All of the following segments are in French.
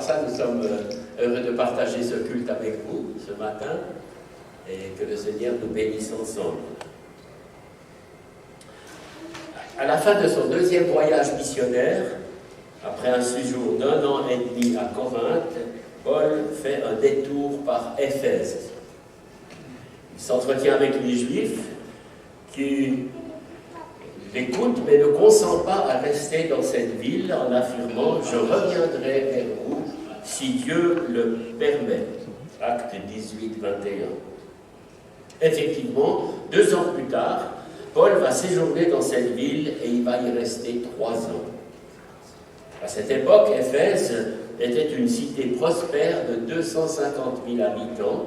par ça, nous sommes heureux de partager ce culte avec vous ce matin et que le Seigneur nous bénisse ensemble. À la fin de son deuxième voyage missionnaire, après un séjour d'1 an et demi à Corinthe, Paul fait un détour par Éphèse. Il s'entretient avec les Juifs qui l'écoutent mais ne consent pas à rester dans cette ville en affirmant « Je reviendrai vers vous si Dieu le permet ». Acte 18, 21. Effectivement, 2 ans plus tard, Paul va séjourner dans cette ville et il va y rester 3 ans. À cette époque, Éphèse était une cité prospère de 250 000 habitants.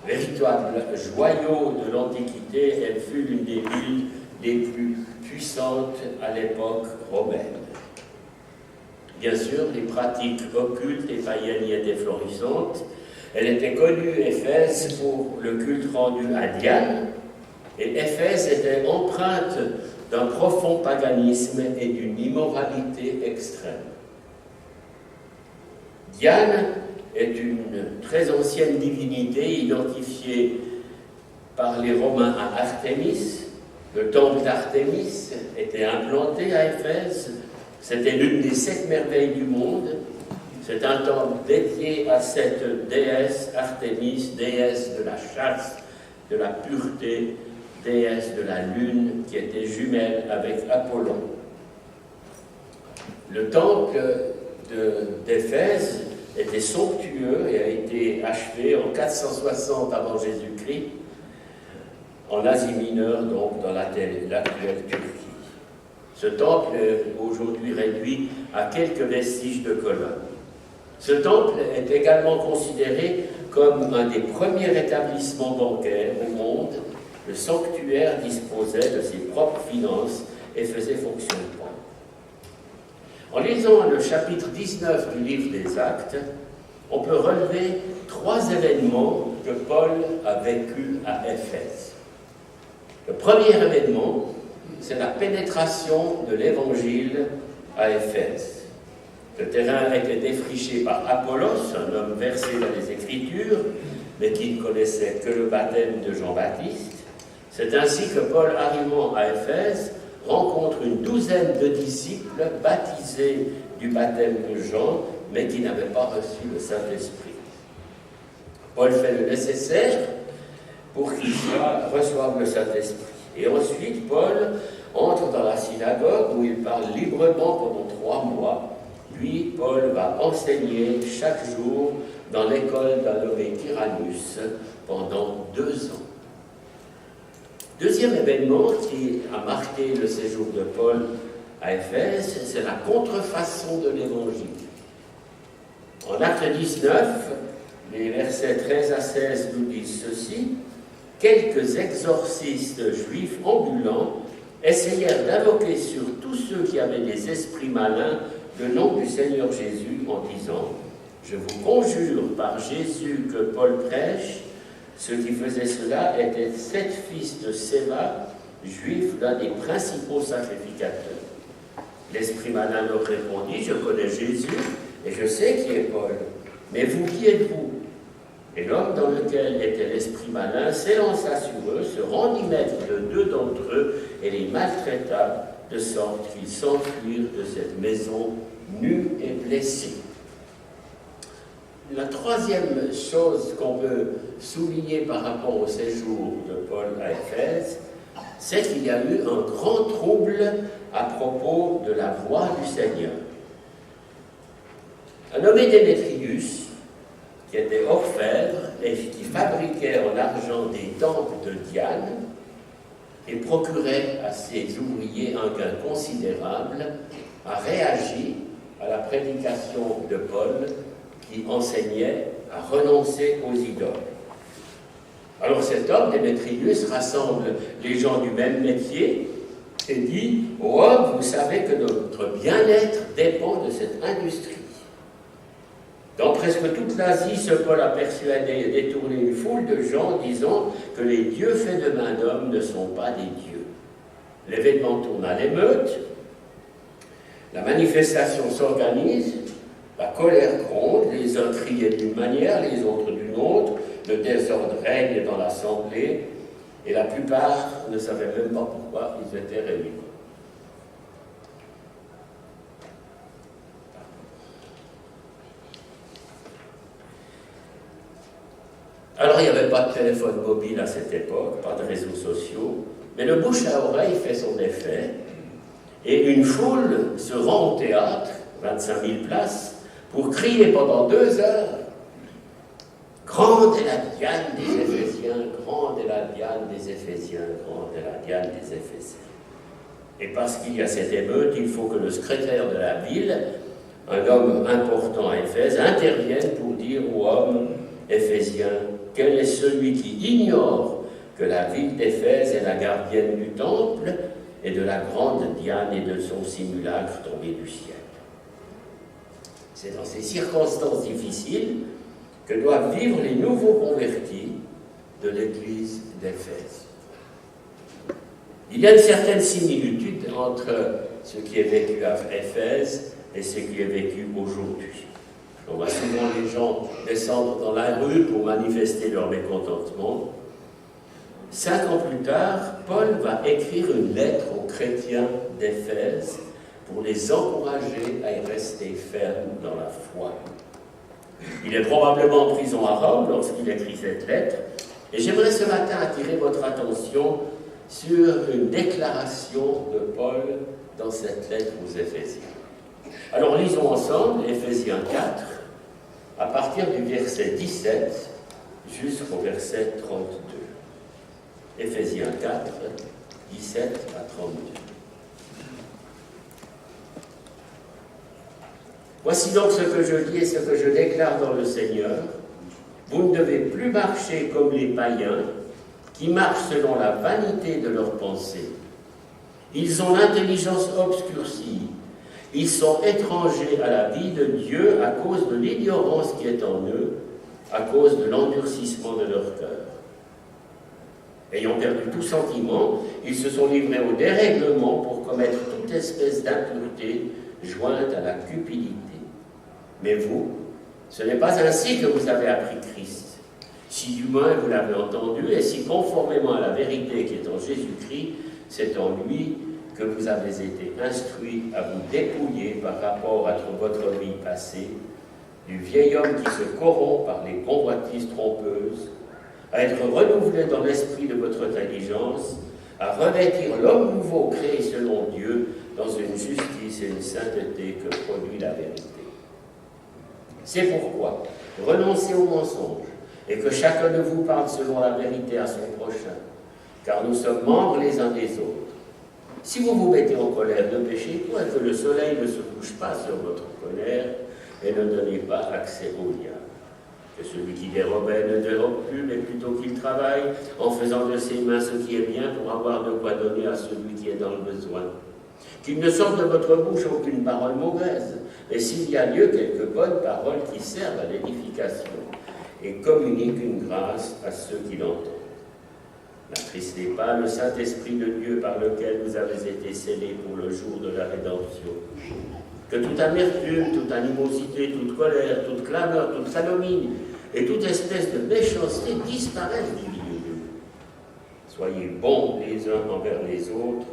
Véritable joyau de l'Antiquité, elle fut l'une des villes les plus puissantes à l'époque romaine. Bien sûr, les pratiques occultes et païennes y étaient florissantes. Elle était connue, Éphèse, pour le culte rendu à Diane, et Éphèse était empreinte d'un profond paganisme et d'une immoralité extrême. Diane est une très ancienne divinité identifiée par les Romains à Artémis. Le temple d'Artémis était implanté à Éphèse. C'était l'une des 7 merveilles du monde. C'est un temple dédié à cette déesse Artémis, déesse de la chasse, de la pureté, déesse de la lune qui était jumelle avec Apollon. Le temple d'Éphèse était somptueux et a été achevé en 460 avant Jésus-Christ, en Asie mineure, donc dans l'actuelle Turquie. Ce temple est aujourd'hui réduit à quelques vestiges de colonnes. Ce temple est également considéré comme un des premiers établissements bancaires au monde. Le sanctuaire disposait de ses propres finances et faisait fonction propre. En lisant le chapitre 19 du livre des Actes, on peut relever 3 événements que Paul a vécus à Éphèse. Le premier événement, c'est la pénétration de l'Évangile à Éphèse. Le terrain a été défriché par Apollos, un homme versé dans les Écritures, mais qui ne connaissait que le baptême de Jean-Baptiste. C'est ainsi que Paul, arrivant à Éphèse, rencontre une douzaine de disciples baptisés du baptême de Jean, mais qui n'avaient pas reçu le Saint-Esprit. Paul fait le nécessaire pour qu'ils reçoivent le Saint-Esprit. Et ensuite, Paul entre dans la synagogue où il parle librement pendant 3 mois. Puis, Paul va enseigner chaque jour dans l'école d'un nommé Tyrannus pendant 2 ans. Deuxième événement qui a marqué le séjour de Paul à Éphèse, c'est la contrefaçon de l'Évangile. En Acte 19, les versets 13 à 16 nous disent ceci. Quelques exorcistes juifs ambulants essayèrent d'invoquer sur tous ceux qui avaient des esprits malins le nom du Seigneur Jésus en disant « Je vous conjure par Jésus que Paul prêche ». Ceux qui faisaient cela étaient 7 fils de Séva, juifs, l'un des principaux sacrificateurs. L'esprit malin leur répondit « Je connais Jésus et je sais qui est Paul. Mais vous, qui êtes-vous » Et l'homme dans lequel était l'esprit malin s'élança sur eux, se rendit maître de 2 d'entre eux et les maltraita, de sorte qu'ils s'enfuirent de cette maison nus et blessés. La troisième chose qu'on peut souligner par rapport au séjour de Paul à Éphèse, c'est qu'il y a eu un grand trouble à propos de la voix du Seigneur. Un nommé Démétrius, qui était orfèvre et qui fabriquait en argent des temples de Diane et procurait à ses ouvriers un gain considérable, a réagi à la prédication de Paul qui enseignait à renoncer aux idoles. Alors cet homme, Démétrius, rassemble les gens du même métier et dit « Ô homme, vous savez que notre bien-être dépend de cette industrie. » Dans presque toute l'Asie, ce Paul a persuadé et détourné une foule de gens disant que les dieux faits de main d'homme ne sont pas des dieux. L'événement tourne à l'émeute, la manifestation s'organise, La colère gronde, les uns criaient d'une manière, les autres d'une autre, le désordre règne dans l'assemblée, et la plupart ne savaient même pas pourquoi ils étaient réunis. Alors, il n'y avait pas de téléphone mobile à cette époque, pas de réseaux sociaux, mais le bouche à oreille fait son effet, et une foule se rend au théâtre, 25 000 places, pour crier pendant 2 heures « Grande est la Diane des Éphésiens, grande est la Diane des Éphésiens, grande est la Diane des Éphésiens. » Et parce qu'il y a cette émeute, il faut que le secrétaire de la ville, un homme important à Éphèse, intervienne pour dire aux hommes éphésiens: quel est celui qui ignore que la ville d'Éphèse est la gardienne du temple et de la grande Diane et de son simulacre tombé du ciel? C'est dans ces circonstances difficiles que doivent vivre les nouveaux convertis de l'église d'Éphèse. Il y a une certaine similitude entre ce qui est vécu à Éphèse et ce qui est vécu aujourd'hui. On voit souvent les gens descendre dans la rue pour manifester leur mécontentement. 5 ans plus tard, Paul va écrire une lettre aux chrétiens d'Éphèse pour les encourager à y rester fermes dans la foi. Il est probablement en prison à Rome lorsqu'il écrit cette lettre, et j'aimerais ce matin attirer votre attention sur une déclaration de Paul dans cette lettre aux Éphésiens. Alors lisons ensemble Éphésiens 4, à partir du verset 17 jusqu'au verset 32. Éphésiens 4, 17 à 32. Voici donc ce que je dis et ce que je déclare dans le Seigneur. Vous ne devez plus marcher comme les païens qui marchent selon la vanité de leurs pensées. Ils ont l'intelligence obscurcie. Ils sont étrangers à la vie de Dieu à cause de l'ignorance qui est en eux, à cause de l'endurcissement de leur cœur. Ayant perdu tout sentiment, ils se sont livrés au dérèglement pour commettre toute espèce d'impureté jointe à la cupidité. Mais vous, ce n'est pas ainsi que vous avez appris Christ. Si du moins vous l'avez entendu, et si conformément à la vérité qui est en Jésus-Christ, c'est en lui que vous avez été instruits à vous dépouiller par rapport à votre vie passée, du vieil homme qui se corrompt par les convoitises trompeuses, à être renouvelé dans l'esprit de votre intelligence, à revêtir l'homme nouveau créé selon Dieu dans une justice et une sainteté que produit la vérité. C'est pourquoi renoncez au mensonge et que chacun de vous parle selon la vérité à son prochain, car nous sommes membres les uns des autres. Si vous vous mettez en colère, ne péchez point, que le soleil ne se couche pas sur votre colère et ne donnez pas accès au diable. Que celui qui dérobait ne dérobe plus, mais plutôt qu'il travaille en faisant de ses mains ce qui est bien pour avoir de quoi donner à celui qui est dans le besoin. Qu'il ne sorte de votre bouche aucune parole mauvaise, mais s'il y a lieu, quelques bonnes paroles qui servent à l'édification et communiquent une grâce à ceux qui l'entendent. N'attristez pas le Saint-Esprit de Dieu par lequel vous avez été scellés pour le jour de la rédemption. Que toute amertume, toute animosité, toute colère, toute clameur, toute calomnie et toute espèce de méchanceté disparaissent du milieu de vous. Soyez bons les uns envers les autres,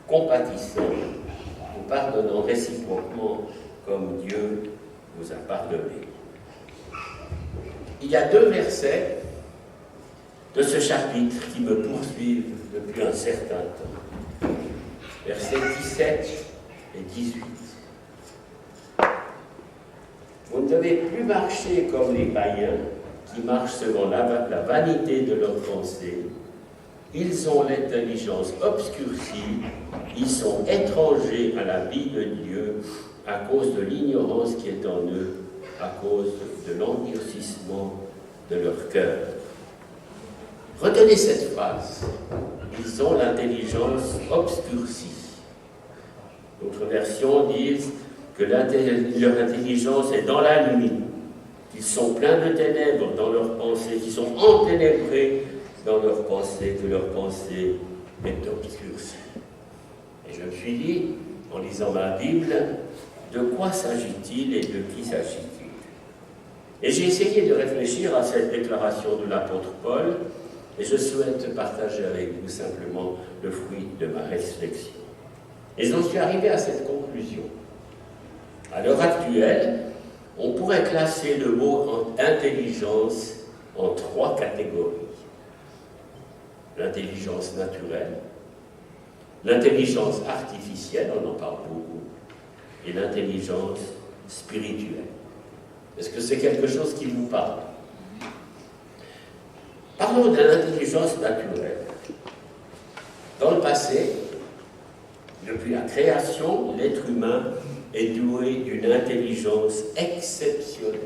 compatissants, vous pardonnant réciproquement comme Dieu vous a pardonné. Il y a 2 versets de ce chapitre qui me poursuivent depuis un certain temps. Versets 17 et 18. Vous ne devez plus marcher comme les païens qui marchent selon la vanité de leurs pensées. Ils ont l'intelligence obscurcie, ils sont étrangers à la vie de Dieu à cause de l'ignorance qui est en eux, à cause de l'endurcissement de leur cœur. Retenez cette phrase. Ils ont l'intelligence obscurcie. D'autres versions disent que leur intelligence est dans la nuit, qu'ils sont pleins de ténèbres dans leurs pensées, qu'ils sont enténébrés dans leurs pensées, que leur pensée est obscurcie. Et je me suis dit, en lisant ma Bible, de quoi s'agit-il et de qui s'agit-il? Et j'ai essayé de réfléchir à cette déclaration de l'apôtre Paul, et je souhaite partager avec vous simplement le fruit de ma réflexion. Et j'en suis arrivé à cette conclusion. À l'heure actuelle, on pourrait classer le mot intelligence en 3 catégories. L'intelligence naturelle, l'intelligence artificielle, on en parle beaucoup, et l'intelligence spirituelle. Est-ce que c'est quelque chose qui vous parle? Parlons de l'intelligence naturelle. Dans le passé, depuis la création, l'être humain est doué d'une intelligence exceptionnelle.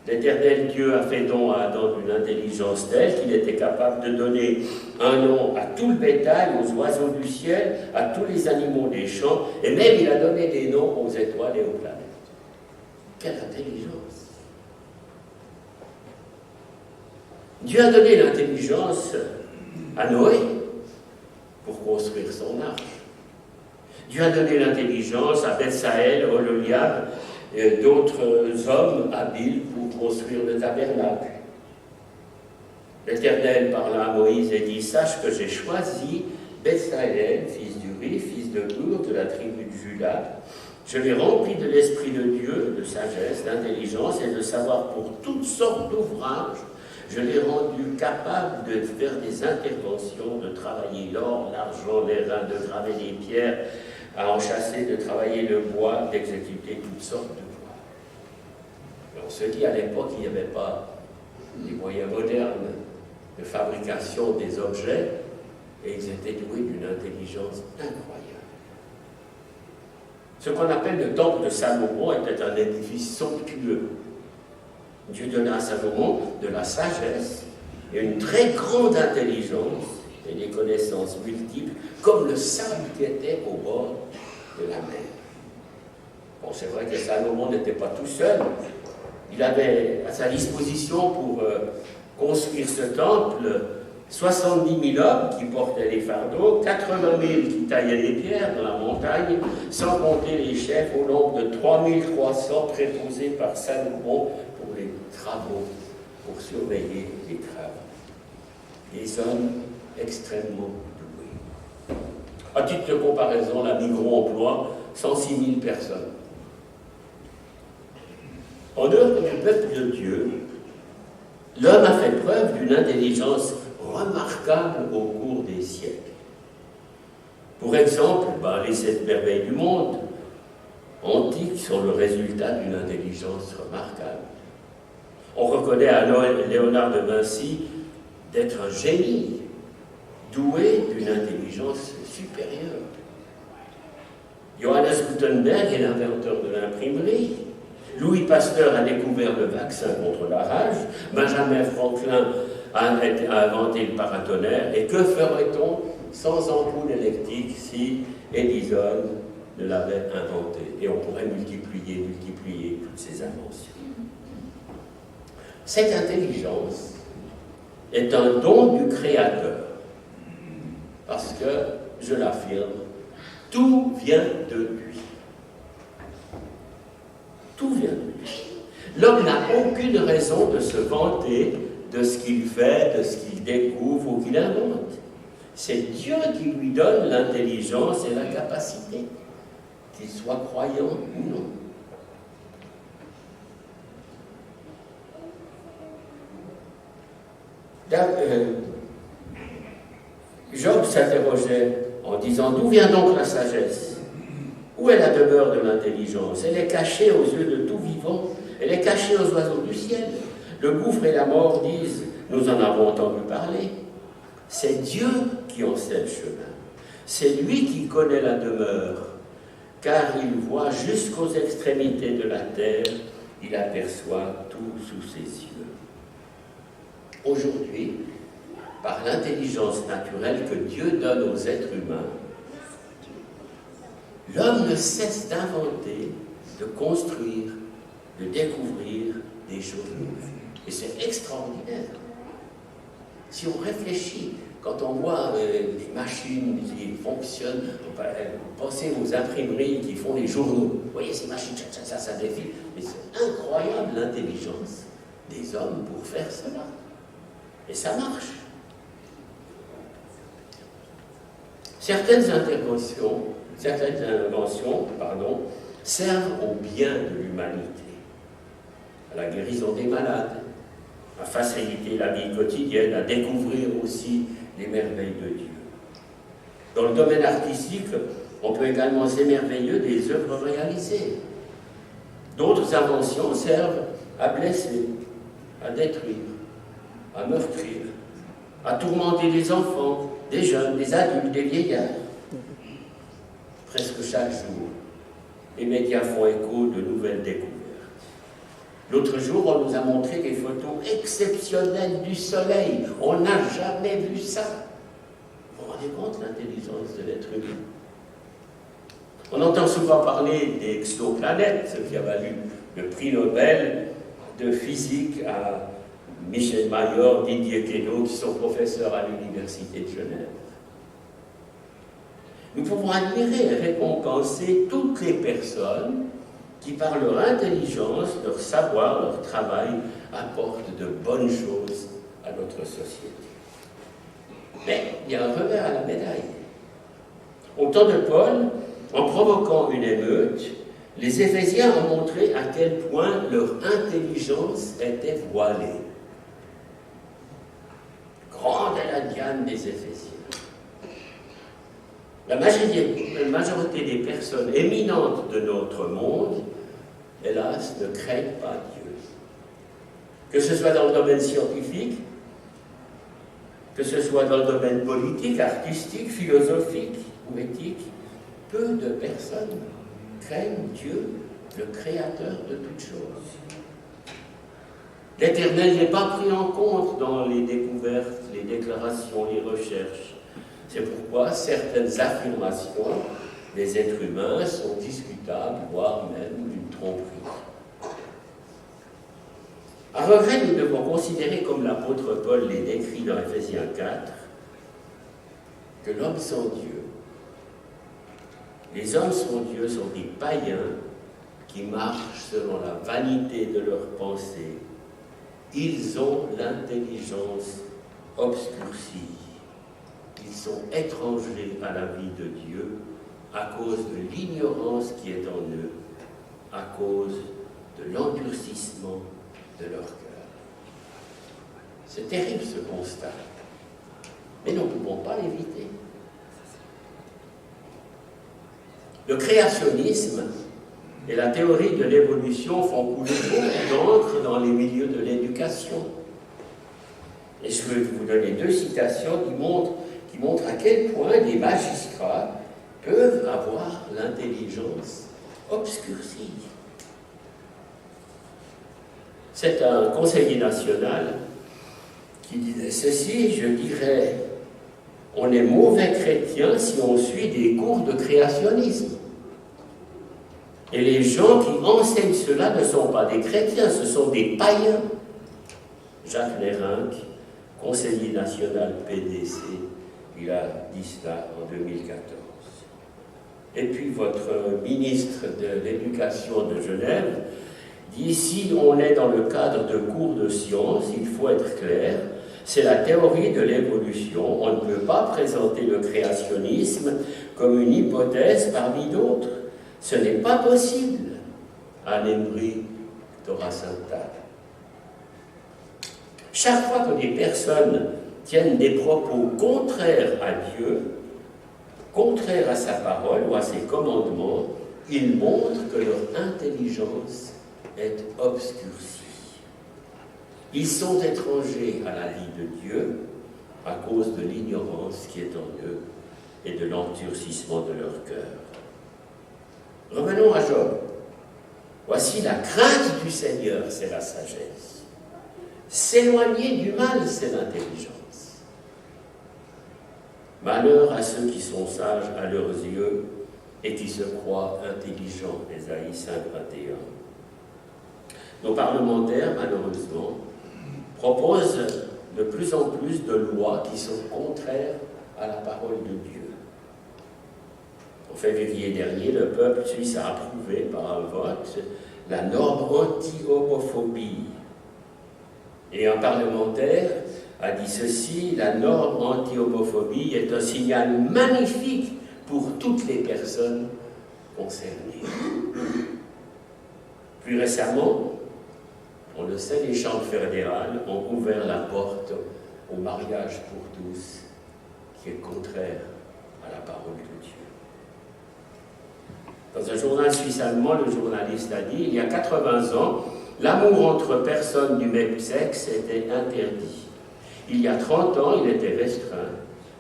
L'Éternel Dieu a fait don à Adam d'une intelligence telle qu'il était capable de donner un nom à tout le bétail, aux oiseaux du ciel, à tous les animaux des champs, et même il a donné des noms aux étoiles et aux planètes. Quelle intelligence! Dieu a donné l'intelligence à Noé pour construire son arche. Dieu a donné l'intelligence à Bethsaël, Oholiab, et d'autres hommes habiles pour construire le tabernacle. L'Éternel parla à Moïse et dit: sache que j'ai choisi Bethsaël, fils d'Uri, fils de Hur, de la tribu de Juda. Je l'ai rempli de l'esprit de Dieu, de sagesse, d'intelligence et de savoir pour toutes sortes d'ouvrages. Je l'ai rendu capable de faire des interventions, de travailler l'or, l'argent, les reins, de graver les pierres, à enchasser, de travailler le bois, d'exécuter toutes sortes de voies. On se dit, à l'époque, il n'y avait pas les moyens modernes de fabrication des objets, et ils étaient doués d'une intelligence incroyable. Ce qu'on appelle le temple de Salomon était un édifice somptueux. Dieu donna à Salomon de la sagesse et une très grande intelligence et des connaissances multiples, comme le sable qui était au bord de la mer. Bon, c'est vrai que Salomon n'était pas tout seul. Il avait à sa disposition pour construire ce temple 70 000 hommes qui portaient les fardeaux, 80 000 qui taillaient les pierres dans la montagne, sans compter les chefs au nombre de 3300 préposés par Salomon pour les travaux, pour surveiller les travaux. Des hommes extrêmement doués. À titre de comparaison, la Migros emploie 106 000 personnes. En dehors du peuple de Dieu, l'homme a fait preuve d'une intelligence remarquable au cours des siècles. Pour exemple, les 7 merveilles du monde antiques sont le résultat d'une intelligence remarquable. On reconnaît à Léonard de Vinci d'être un génie, doué d'une intelligence supérieure. Johannes Gutenberg est l'inventeur de l'imprimerie. Louis Pasteur a découvert le vaccin contre la rage. Benjamin Franklin a inventé le paratonnerre. Et que ferait-on sans ampoule électrique si Edison ne l'avait inventé? Et on pourrait multiplier toutes ces inventions. Cette intelligence est un don du Créateur. Parce que, je l'affirme, tout vient de lui. Tout vient de lui. L'homme n'a aucune raison de se vanter de ce qu'il fait, de ce qu'il découvre ou qu'il invente. C'est Dieu qui lui donne l'intelligence et la capacité, qu'il soit croyant ou non. Job s'interrogeait en disant: d'où vient donc la sagesse? Où est la demeure de l'intelligence? Elle est cachée aux yeux de tout vivant, elle est cachée aux oiseaux du ciel. Le gouffre et la mort disent: nous en avons entendu parler. C'est Dieu qui en sait le chemin. C'est lui qui connaît la demeure, car il voit jusqu'aux extrémités de la terre, il aperçoit tout sous ses yeux. Aujourd'hui, par l'intelligence naturelle que Dieu donne aux êtres humains, l'homme ne cesse d'inventer, de construire, de découvrir des choses nouvelles. Et c'est extraordinaire. Si on réfléchit, Quand on voit des machines qui fonctionnent, pensez aux imprimeries qui font les journaux. Vous voyez ces machines, ça défile. Mais c'est incroyable l'intelligence des hommes pour faire cela. Et ça marche. Certaines inventions, servent au bien de l'humanité, à la guérison des malades, à faciliter la vie quotidienne, à découvrir aussi les merveilles de Dieu. Dans le domaine artistique, on peut également s'émerveiller des œuvres réalisées. D'autres inventions servent à blesser, à détruire, à meurtrir, à tourmenter des enfants, des jeunes, des adultes, des vieillards. Presque chaque jour, les médias font écho de nouvelles découvertes. L'autre jour, on nous a montré des photos exceptionnelles du Soleil. On n'a jamais vu ça. Vous vous rendez compte de l'intelligence de l'être humain? On entend souvent parler des exoplanètes, ce qui a valu le prix Nobel de physique à Michel Mayor, Didier Quesnot, qui sont professeurs à l'Université de Genève. Nous pouvons admirer et récompenser toutes les personnes qui, par leur intelligence, leur savoir, leur travail, apportent de bonnes choses à notre société. Mais il y a un revers à la médaille. Au temps de Paul, en provoquant une émeute, les Éphésiens ont montré à quel point leur intelligence était voilée. Grande est la diane des Éphésiens. La majorité des personnes éminentes de notre monde, hélas, ne craignent pas Dieu. Que ce soit dans le domaine scientifique, que ce soit dans le domaine politique, artistique, philosophique ou éthique, peu de personnes craignent Dieu, le Créateur de toutes choses. L'Éternel n'est pas pris en compte dans les découvertes, les déclarations, les recherches. C'est pourquoi certaines affirmations des êtres humains sont discutables, voire même une tromperie. À regret, nous devons considérer, comme l'apôtre Paul les décrit dans Éphésiens 4, que l'homme sans Dieu, les hommes sans Dieu sont des païens qui marchent selon la vanité de leurs pensées. Ils ont l'intelligence obscurcie. Ils sont étrangers à la vie de Dieu à cause de l'ignorance qui est en eux, à cause de l'endurcissement de leur cœur. C'est terrible ce constat, mais nous ne pouvons pas l'éviter. Le créationnisme et la théorie de l'évolution font couler beaucoup d'encre dans les milieux de l'éducation. Et je veux vous donner deux citations qui montrent à quel point les magistrats peuvent avoir l'intelligence obscurcie. C'est un conseiller national qui disait ceci, je dirais, on est mauvais chrétien si on suit des cours de créationnisme. Et les gens qui enseignent cela ne sont pas des chrétiens, ce sont des païens. Jacques Lérinck, conseiller national PDC, il a dit cela en 2014. Et puis votre ministre de l'Éducation de Genève dit, si on est dans le cadre de cours de sciences, il faut être clair, c'est la théorie de l'évolution. On ne peut pas présenter le créationnisme comme une hypothèse parmi d'autres. Ce n'est pas possible. Anne-Emery Torasanta. Chaque fois que des personnes tiennent des propos contraires à Dieu, contraires à sa parole ou à ses commandements, ils montrent que leur intelligence est obscurcie. Ils sont étrangers à la vie de Dieu à cause de l'ignorance qui est en eux et de l'endurcissement de leur cœur. Revenons à Job. Voici la crainte du Seigneur, c'est la sagesse. S'éloigner du mal, c'est l'intelligence. Malheur à ceux qui sont sages à leurs yeux et qui se croient intelligents, Ésaïe 5:21. Nos parlementaires, malheureusement, proposent de plus en plus de lois qui sont contraires à la parole de Dieu. En février dernier, le peuple suisse a approuvé par un vote la norme anti-homophobie. Et un parlementaire a dit ceci: la norme anti-homophobie est un signal magnifique pour toutes les personnes concernées. Plus récemment, on le sait, les chambres fédérales ont ouvert la porte au mariage pour tous, qui est contraire à la parole de Dieu. Dans un journal suisse allemand, le journaliste a dit: il y a 80 ans, l'amour entre personnes du même sexe était interdit. Il y a 30 ans, il était restreint.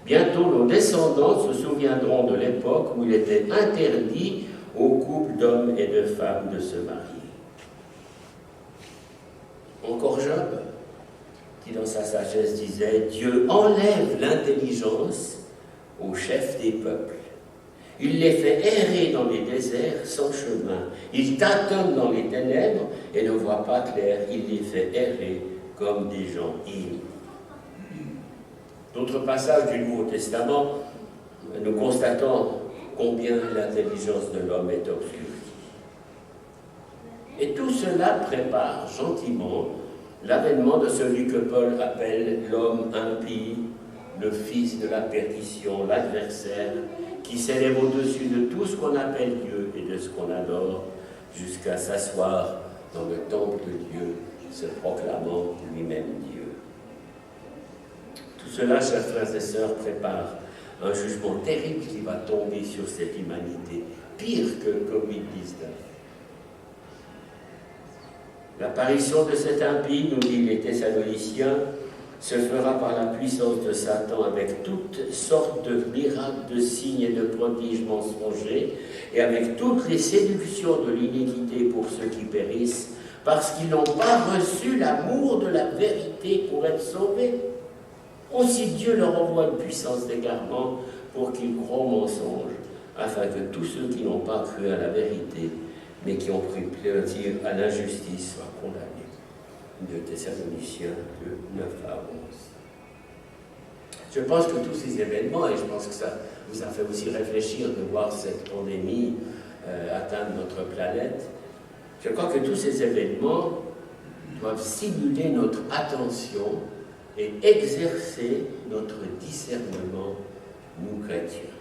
Bientôt, nos descendants se souviendront de l'époque où il était interdit aux couples d'hommes et de femmes de se marier. Encore Job, qui dans sa sagesse disait: Dieu enlève l'intelligence aux chefs des peuples. Il les fait errer dans les déserts sans chemin. Il tâtonne dans les ténèbres et ne voit pas clair. Il les fait errer comme des gens ivres. D'autres passages du Nouveau Testament, nous constatons combien l'intelligence de l'homme est obscure. Et tout cela prépare gentiment l'avènement de celui que Paul appelle l'homme impie, le fils de la perdition, l'adversaire, qui s'élève au-dessus de tout ce qu'on appelle Dieu et de ce qu'on adore, jusqu'à s'asseoir dans le temple de Dieu, se proclamant lui-même Dieu. Tout cela, chers frères et sœurs, prépare un jugement terrible qui va tomber sur cette humanité, pire que le Covid-19. L'apparition de cet impie, nous dit les Thessaloniciens, se fera par la puissance de Satan avec toutes sortes de miracles, de signes et de prodiges mensongers, et avec toutes les séductions de l'iniquité pour ceux qui périssent, parce qu'ils n'ont pas reçu l'amour de la vérité pour être sauvés. Aussi Dieu leur envoie une puissance d'égarement pour qu'ils croient au mensonge, afin que tous ceux qui n'ont pas cru à la vérité, mais qui ont pris plaisir à l'injustice, soient condamnés. De Thessaloniciens de 9 à 11. Je pense que tous ces événements, et je pense que ça vous a fait aussi réfléchir de voir cette pandémie atteindre notre planète, je crois que tous ces événements doivent stimuler notre attention et exercer notre discernement, nous chrétiens.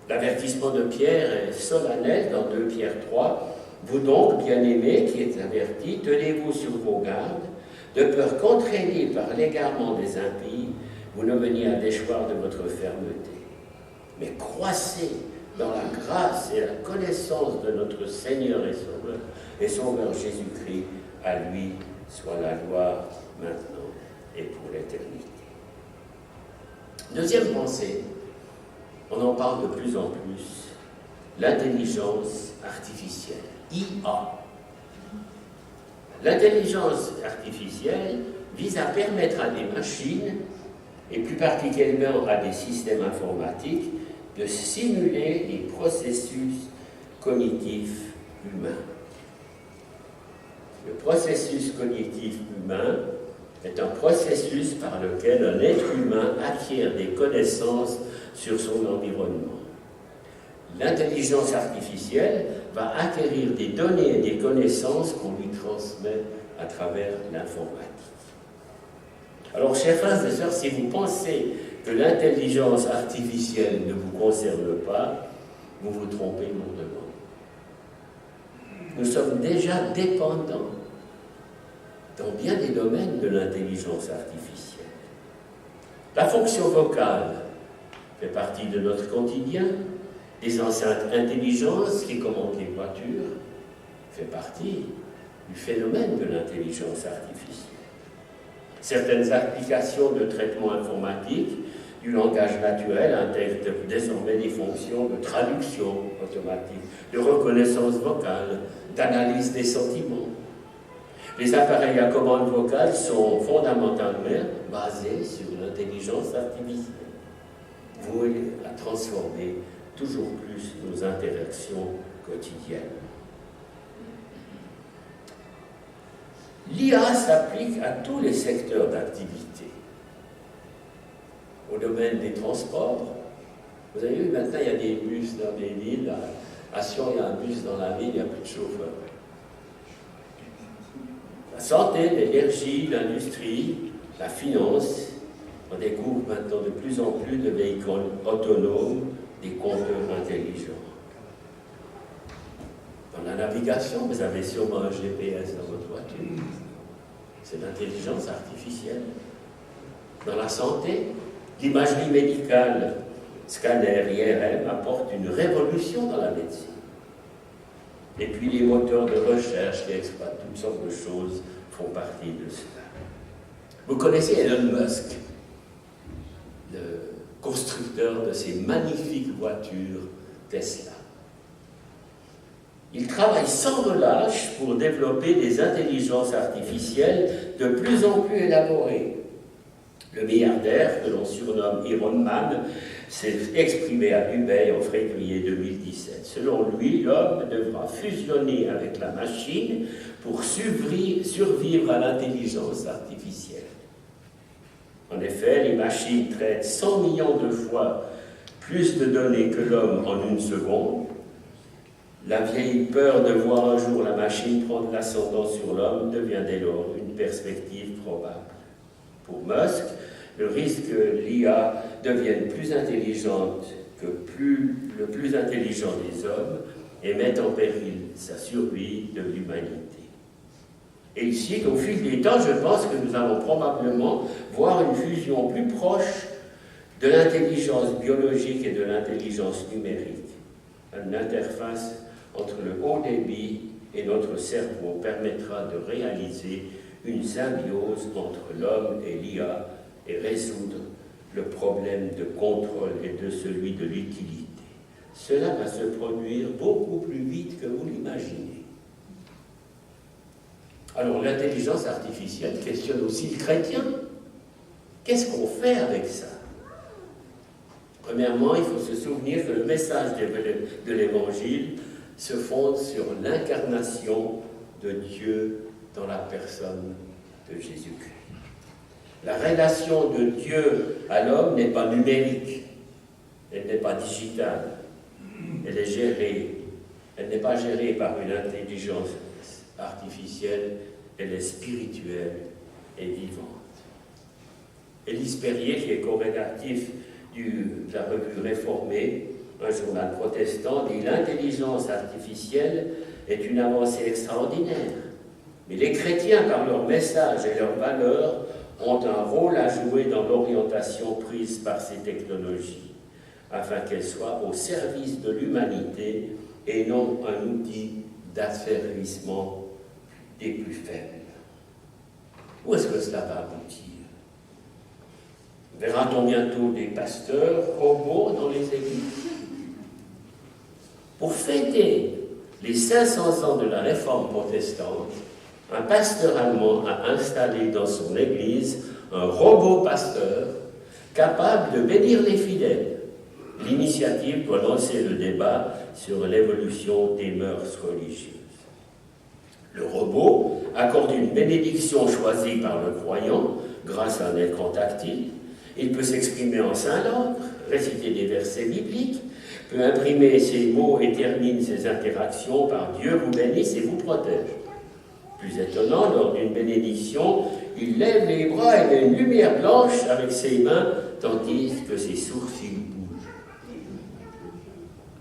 L'avertissement de Pierre est solennel dans 2 Pierre 3. Vous donc, bien-aimés, qui êtes avertis, tenez-vous sur vos gardes, de peur qu'entraînés par l'égarement des impies, vous ne veniez à déchoir de votre fermeté. Mais croissez dans la grâce et la connaissance de notre Seigneur et Sauveur Jésus-Christ. À lui soit la gloire maintenant et pour l'éternité. Deuxième pensée, on en parle de plus en plus, l'intelligence artificielle. IA. L'intelligence artificielle vise à permettre à des machines, et plus particulièrement à des systèmes informatiques, de simuler les processus cognitifs humains. Le processus cognitif humain est un processus par lequel un être humain acquiert des connaissances sur son environnement. L'intelligence artificielle va acquérir des données et des connaissances qu'on lui transmet à travers l'informatique. Alors, chers frères et sœurs, si vous pensez que l'intelligence artificielle ne vous concerne pas, vous vous trompez lourdement. Nous sommes déjà dépendants dans bien des domaines de l'intelligence artificielle. La fonction vocale fait partie de notre quotidien. Les enceintes intelligentes qui commandent les voitures fait partie du phénomène de l'intelligence artificielle. Certaines applications de traitement informatique du langage naturel intègrent désormais des fonctions de traduction automatique, de reconnaissance vocale, d'analyse des sentiments. Les appareils à commande vocale sont fondamentalement basés sur l'intelligence artificielle, voués à transformer toujours plus nos interactions quotidiennes. L'IA s'applique à tous les secteurs d'activité. Au domaine des transports, vous avez vu, maintenant il y a des bus dans les villes. À Sion, il y a un bus dans la ville, il n'y a plus de chauffeur. La santé, l'énergie, l'industrie, la finance, on découvre maintenant de plus en plus de véhicules autonomes, des compteurs intelligents. Dans la navigation, vous avez sûrement un GPS dans votre voiture. C'est l'intelligence artificielle. Dans la santé, l'imagerie médicale, scanner, IRM, apporte une révolution dans la médecine. Et puis les moteurs de recherche qui exploitent toutes sortes de choses font partie de cela. Vous connaissez Elon Musk, le constructeur de ces magnifiques voitures Tesla. Il travaille sans relâche pour développer des intelligences artificielles de plus en plus élaborées. Le milliardaire, que l'on surnomme Iron Man, s'est exprimé à Hubei en février 2017. Selon lui, l'homme devra fusionner avec la machine pour survivre à l'intelligence artificielle. En effet, les machines traitent 100 millions de fois plus de données que l'homme en une seconde. La vieille peur de voir un jour la machine prendre l'ascendant sur l'homme devient dès lors une perspective probable. Pour Musk, le risque que l'IA devienne plus intelligente que le plus intelligent des hommes et mette en péril sa survie de l'humanité. Et ici, au fil des temps, je pense que nous allons probablement voir une fusion plus proche de l'intelligence biologique et de l'intelligence numérique. Une interface entre le haut débit et notre cerveau permettra de réaliser une symbiose entre l'homme et l'IA et résoudre le problème de contrôle et de celui de l'utilité. Cela va se produire beaucoup plus vite que vous l'imaginez. Alors l'intelligence artificielle questionne aussi le chrétien. Qu'est-ce qu'on fait avec ça? Premièrement, il faut se souvenir que le message de l'Évangile se fonde sur l'incarnation de Dieu dans la personne de Jésus-Christ. La relation de Dieu à l'homme n'est pas numérique, elle n'est pas digitale, elle est gérée, elle n'est pas gérée par une intelligence artificielle, elle est spirituelle et vivante. Élise Perrier, qui est corrélatif de la revue Réformée, un journal protestant, dit « L'intelligence artificielle est une avancée extraordinaire, mais les chrétiens, par leur message et leurs valeurs, ont un rôle à jouer dans l'orientation prise par ces technologies, afin qu'elles soient au service de l'humanité et non un outil d'affermissement des plus faibles. » Où est-ce que cela va aboutir? Verra-t-on bientôt des pasteurs robots dans les églises? Pour fêter les 500 ans de la réforme protestante, un pasteur allemand a installé dans son église un robot pasteur capable de bénir les fidèles. L'initiative doit lancer le débat sur l'évolution des mœurs religieuses. Le robot accorde une bénédiction choisie par le croyant grâce à un écran tactile. Il peut s'exprimer en 5 langues, réciter des versets bibliques, peut imprimer ses mots et termine ses interactions par « Dieu vous bénisse et vous protège ». Plus étonnant, lors d'une bénédiction, il lève les bras et met une lumière blanche avec ses mains, tandis que ses sourcils bougent.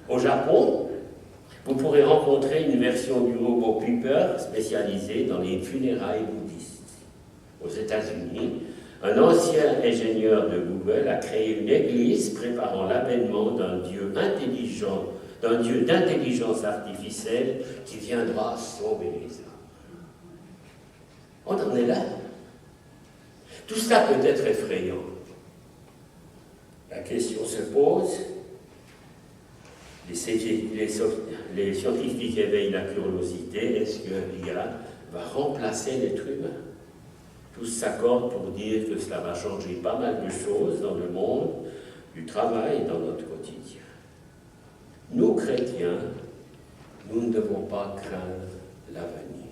Au Japon, vous pourrez rencontrer une version du robot Piper spécialisée dans les funérailles bouddhistes. Aux États-Unis, un ancien ingénieur de Google a créé une église préparant l'avènement d'un Dieu intelligent, d'un Dieu d'intelligence artificielle qui viendra sauver les hommes. On en est là. Tout ça peut être effrayant. La question se pose, les scientifiques éveillent la curiosité, est-ce que l'IA va remplacer l'être humain? Tous s'accordent pour dire que cela va changer pas mal de choses dans le monde du travail et dans notre quotidien. Nous, chrétiens, nous ne devons pas craindre l'avenir.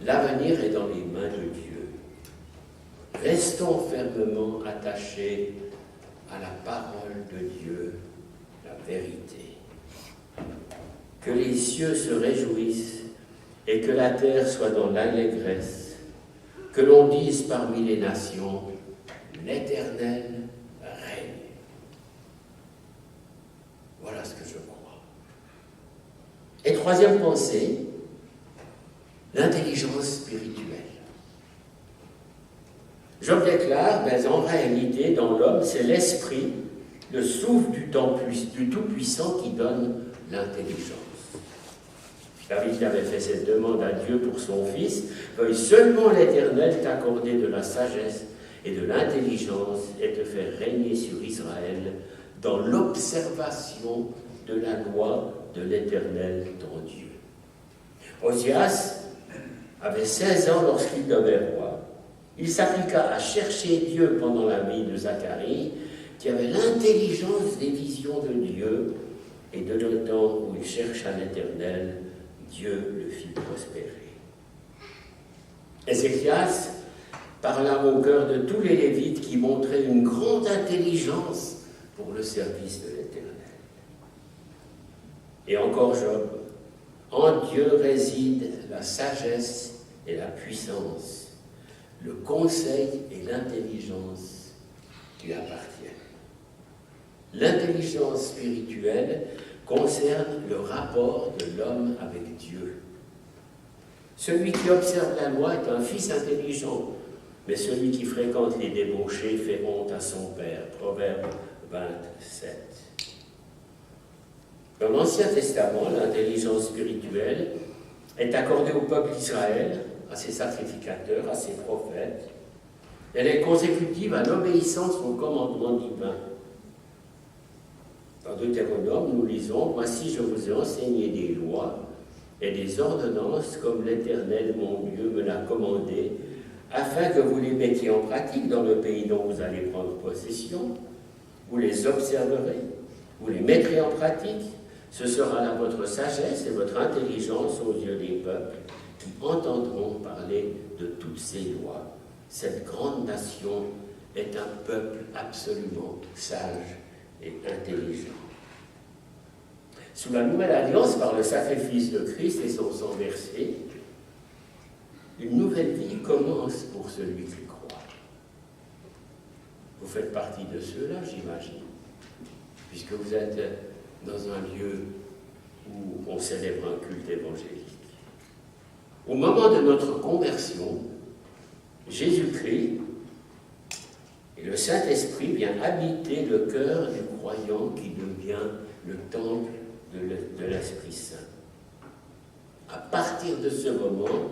L'avenir est dans les mains de Dieu. Restons fermement attachés à la parole de Dieu, la vérité. Que les cieux se réjouissent et que la terre soit dans l'allégresse. Que l'on dise parmi les nations, l'Éternel règne. Voilà ce que je crois. Et troisième pensée, l'intelligence spirituelle. Job déclare, mais en réalité, dans l'homme, c'est l'esprit, le souffle du Tout-Puissant qui donne l'intelligence. David qui avait fait cette demande à Dieu pour son fils, veuille seulement l'Éternel t'accorder de la sagesse et de l'intelligence et te faire régner sur Israël dans l'observation de la loi de l'Éternel ton Dieu. Osias avait 16 ans lorsqu'il devint roi. Il s'appliqua à chercher Dieu pendant la vie de Zacharie, qui avait l'intelligence des visions de Dieu, et de le temps où il chercha l'Éternel, Dieu le fit prospérer. Ézéchias parla au cœur de tous les Lévites qui montraient une grande intelligence pour le service de l'Éternel. Et encore Job, en Dieu réside la sagesse et la puissance, le conseil et l'intelligence lui appartiennent. L'intelligence spirituelle concerne le rapport de l'homme avec Dieu. Celui qui observe la loi est un fils intelligent, mais celui qui fréquente les débauchés fait honte à son père. Proverbe 27. Dans l'Ancien Testament, l'intelligence spirituelle est accordée au peuple d'Israël, à ses sacrificateurs, à ses prophètes. Elle est consécutive à l'obéissance aux commandements divins. Dans Deutéronome, nous lisons « Voici, je vous ai enseigné des lois et des ordonnances comme l'Éternel, mon Dieu, me l'a commandé, afin que vous les mettiez en pratique dans le pays dont vous allez prendre possession. Vous les observerez, vous les mettrez en pratique. Ce sera là votre sagesse et votre intelligence aux yeux des peuples qui entendront parler de toutes ces lois. Cette grande nation est un peuple absolument sage et intelligent. » Sous la nouvelle alliance, par le sacrifice de Christ et son sang versé, une nouvelle vie commence pour celui qui croit. Vous faites partie de ceux-là, j'imagine, puisque vous êtes dans un lieu où on célèbre un culte évangélique. Au moment de notre conversion, Jésus-Christ et le Saint-Esprit vient habiter le cœur du croyant qui devient le temple de l'Esprit Saint. À partir de ce moment,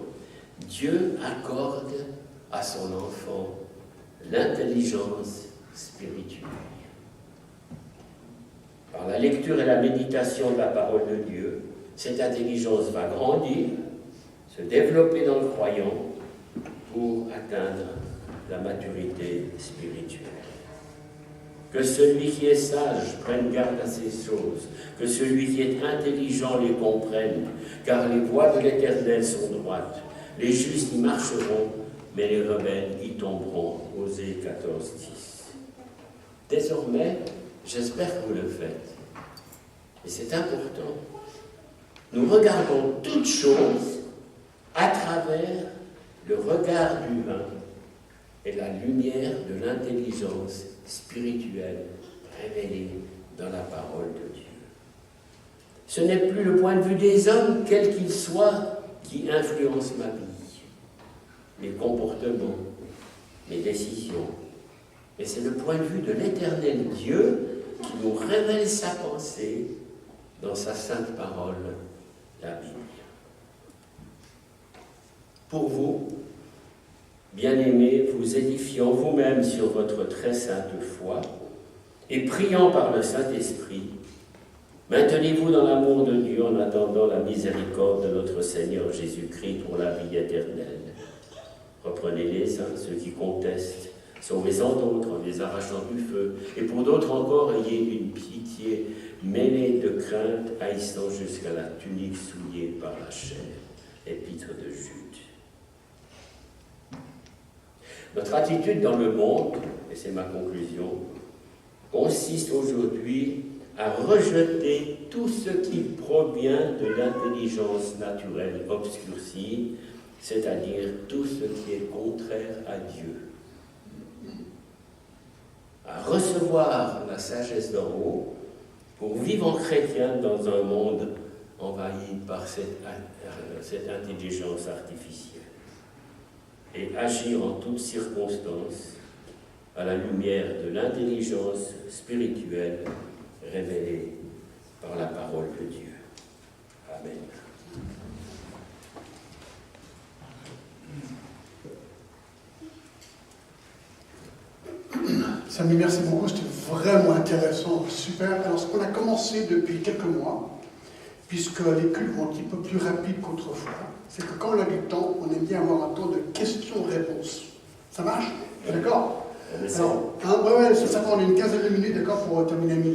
Dieu accorde à son enfant l'intelligence spirituelle. Par la lecture et la méditation de la parole de Dieu, cette intelligence va grandir, se développer dans le croyant pour atteindre la maturité spirituelle. Que celui qui est sage prenne garde à ces choses, que celui qui est intelligent les comprenne, car les voies de l'Éternel sont droites. Les justes y marcheront, mais les rebelles y tomberont. Osée 14, 10. Désormais, j'espère que vous le faites. Et c'est important. Nous regardons toutes choses à travers le regard humain et la lumière de l'intelligence spirituelle révélée dans la parole de Dieu. Ce n'est plus le point de vue des hommes, quels qu'ils soient, qui influence ma vie, mes comportements, mes décisions. Mais c'est le point de vue de l'Éternel Dieu qui nous révèle sa pensée dans sa sainte parole, la Bible. Pour vous, bien-aimés, vous édifiant vous-même sur votre très sainte foi et priant par le Saint-Esprit, maintenez-vous dans l'amour de Dieu en attendant la miséricorde de notre Seigneur Jésus-Christ pour la vie éternelle. Reprenez les uns, ceux qui contestent, sauvez-en d'autres en les arrachant du feu, et pour d'autres encore, ayez une pitié mêlée de crainte, haïssant jusqu'à la tunique souillée par la chair. Épître de Jude. Notre attitude dans le monde, et c'est ma conclusion, consiste aujourd'hui à rejeter tout ce qui provient de l'intelligence naturelle obscurcie, c'est-à-dire tout ce qui est contraire à Dieu. À recevoir la sagesse d'en haut pour vivre en chrétien dans un monde envahi par cette intelligence artificielle et agir en toutes circonstances à la lumière de l'intelligence spirituelle révélée par la parole de Dieu. Amen. Samy, merci beaucoup, c'était vraiment intéressant, super. Alors, ce qu'on a commencé depuis quelques mois, puisque les cultes vont un petit peu plus rapides qu'autrefois, c'est que quand on a du temps, on aime bien avoir un temps de questions-réponses. Ça marche? D'accord? Alors, ça prend une quinzaine de minutes, d'accord, pour terminer.